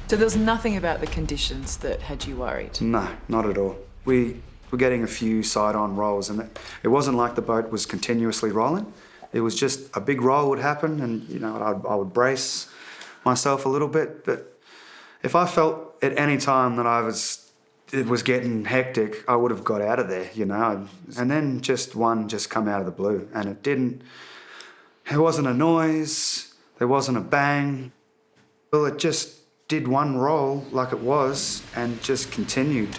So there was nothing about the conditions that had you worried? No, not at all. We were getting a few side-on rolls, and it wasn't like the boat was continuously rolling. It was just a big roll would happen, and I would brace myself a little bit. But if I felt at any time that it was getting hectic, I would have got out of there, And then one come out of the blue, and it didn't. There wasn't a noise. There wasn't a bang. Well, it just did one roll like it was, and just continued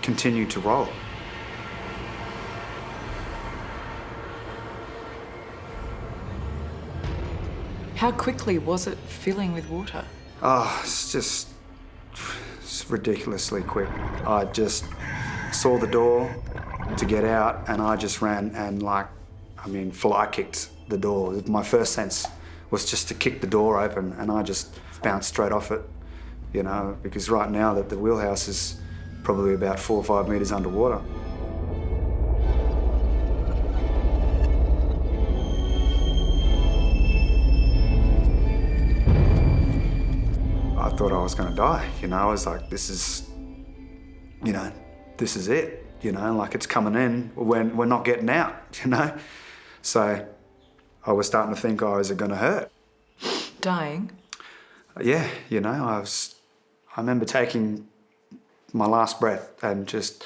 to roll. How quickly was it filling with water? Oh, it's ridiculously quick. I just saw the door to get out, and I just ran and fly kicked the door. My first sense was just to kick the door open, and I just bounced straight off it, because right now that the wheelhouse is probably about 4 or 5 metres underwater. I thought I was going to die, I was like, this is it, it's coming in, we're not getting out, So I was starting to think, is it going to hurt? Dying? Yeah, I remember taking my last breath and just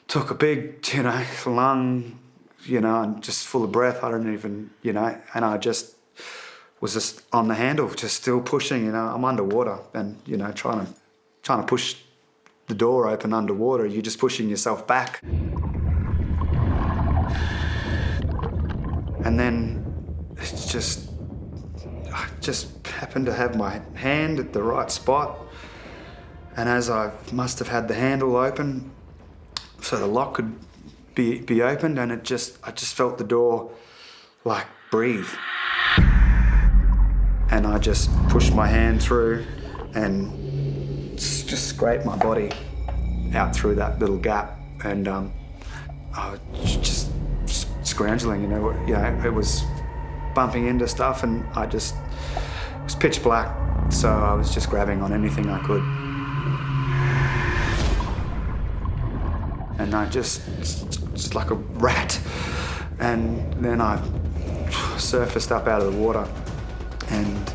took a big, lung, and just full of breath. I don't even, and I just was just on the handle, just still pushing, I'm underwater and, trying to push the door open underwater. You're just pushing yourself back. And then I just happened to have my hand at the right spot. And as I must have had the handle open, so the lock could be opened, and I just felt the door breathe. And I just pushed my hand through and just scraped my body out through that little gap. And I was just scrounging, it was bumping into stuff, and it was pitch black, so I was just grabbing on anything I could. And I just like a rat. And then I surfaced up out of the water, and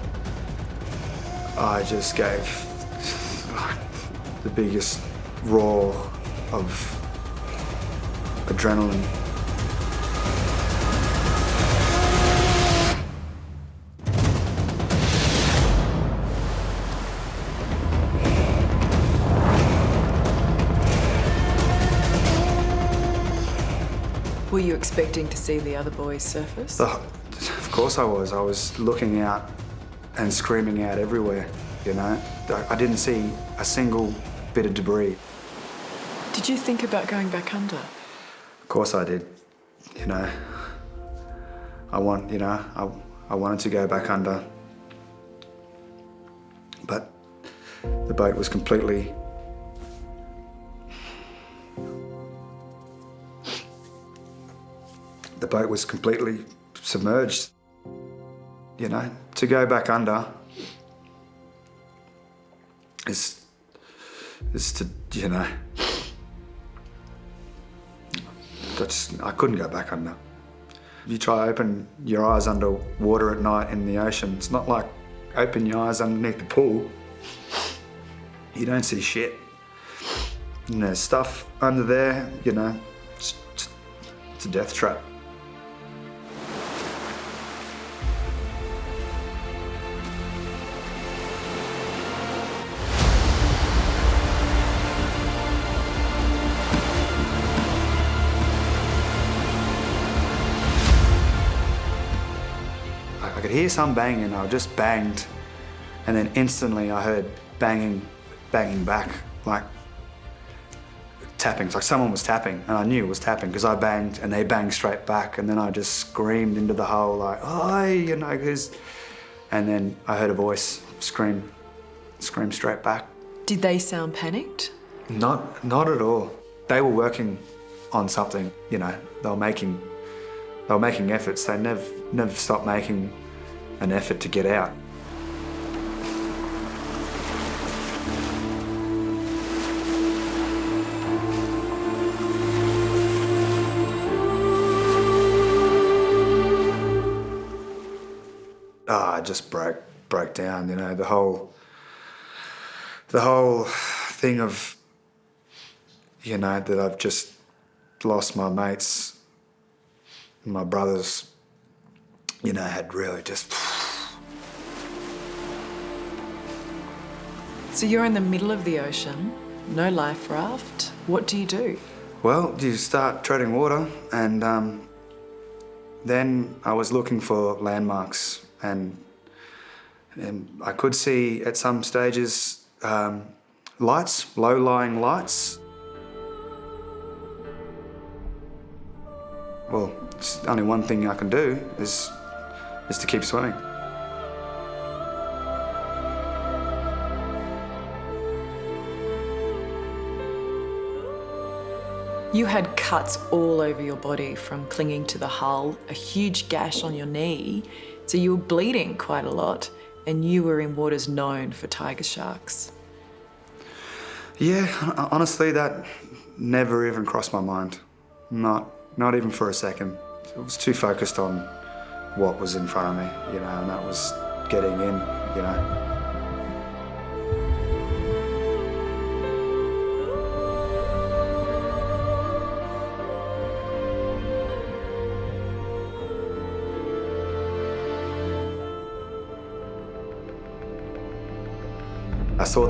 I just gave the biggest roar of adrenaline. Were you expecting to see the other boys surface? Of course I was. I was looking out and screaming out everywhere, I didn't see a single bit of debris. Did you think about going back under? Of course I did. I wanted to go back under, but the boat was completely submerged. To go back under is to, I couldn't go back under. You try to open your eyes underwater at night in the ocean. It's not like open your eyes underneath the pool. You don't see shit. And there's stuff under there, it's a death trap. I could hear some banging, I just banged, and then instantly I heard banging back, like tapping. It's like someone was tapping, and I knew it was tapping because I banged and they banged straight back, and then I just screamed into the hole like, "Oi!" And then I heard a voice scream straight back. Did they sound panicked? Not at all. They were working on something, they were making efforts. They never stopped making an effort to get out. just broke down. You know, the whole thing of, you know, that I've just lost my mates, my brothers, you know, had really just. So you're in the middle of the ocean, no life raft. What do you do? Well, you start treading water, and then I was looking for landmarks, and I could see at some stages lights, low-lying lights. Well, it's only one thing I can do is to keep swimming. You had cuts all over your body from clinging to the hull, a huge gash on your knee, so you were bleeding quite a lot, and you were in waters known for tiger sharks. Yeah, honestly, that never even crossed my mind. Not even for a second. I was too focused on what was in front of me, you know, and that was getting in, you know. I saw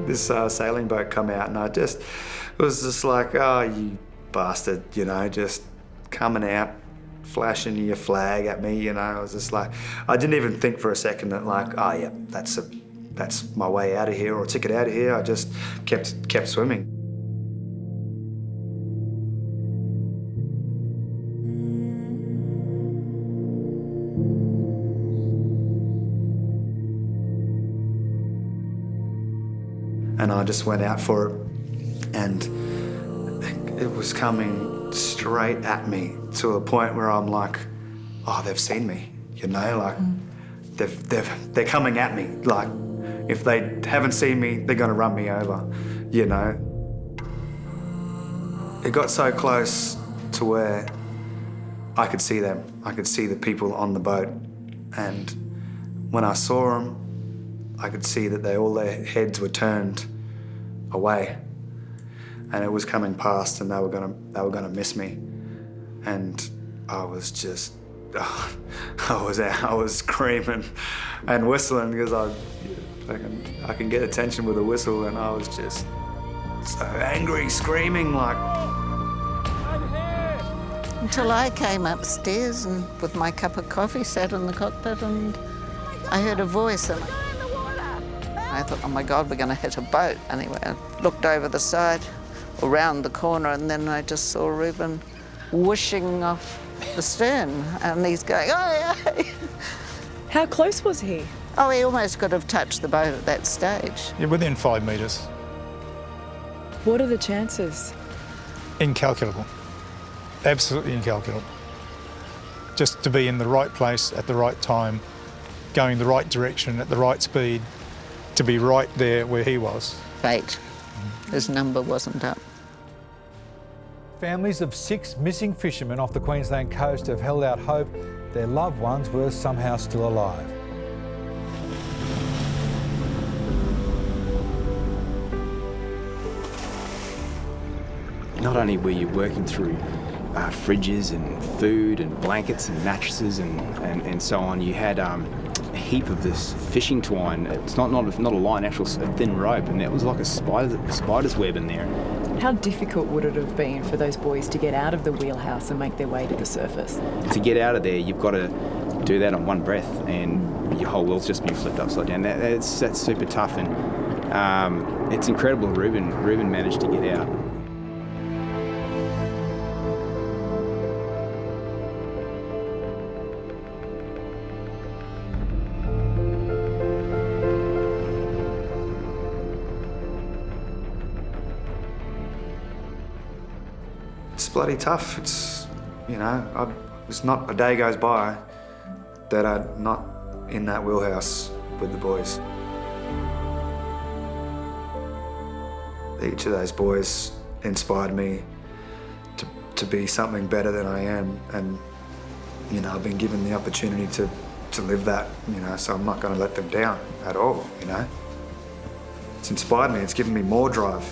this sailing boat come out, and it was just like, oh, you bastard, you know, just coming out, flashing your flag at me, you know. I was just like, I didn't even think for a second that, like, oh yeah, that's my way out of here or a ticket out of here. I just kept swimming. And I just went out for it, and it was coming straight at me to a point where I'm like, oh, they've seen me, you know, like they're coming at me. Like, if they haven't seen me, they're gonna run me over, you know. It got so close to where I could see them. I could see the people on the boat, and when I saw them, I could see that all their heads were turned away, and it was coming past, and they were gonna miss me, and I was just, I was screaming and whistling because I can get attention with a whistle, and I was just so angry, screaming like. Until I came upstairs and with my cup of coffee sat in the cockpit, and I heard a voice, and I thought, oh my God, we're going to hit a boat. Anyway, I looked over the side, around the corner, and then I just saw Ruben whooshing off the stern, and he's going, oh yeah. How close was he? Oh, he almost could have touched the boat at that stage. Yeah, within 5 metres. What are the chances? Incalculable. Absolutely incalculable. Just to be in the right place at the right time, going the right direction at the right speed, to be right there where he was. Fate. His number wasn't up. Families of 6 missing fishermen off the Queensland coast have held out hope their loved ones were somehow still alive. Not only were you working through fridges and food and blankets and mattresses and so on, you had a heap of this fishing twine. It's not a line, actual a thin rope, and it was like a spider's web in there. How difficult would it have been for those boys to get out of the wheelhouse and make their way to the surface? To get out of there, you've got to do that on one breath, and your whole world's just been flipped upside down. That's super tough, and it's incredible. Ruben managed to get out. It's bloody tough. It's, you know, it's not a day goes by that I'm not in that wheelhouse with the boys. Each of those boys inspired me to be something better than I am, and, you know, I've been given the opportunity to live that, you know, so I'm not going to let them down at all, you know. It's inspired me, it's given me more drive.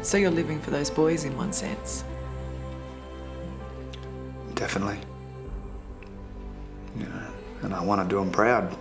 So you're living for those boys in one sense. Definitely. You know, and I want to do them proud.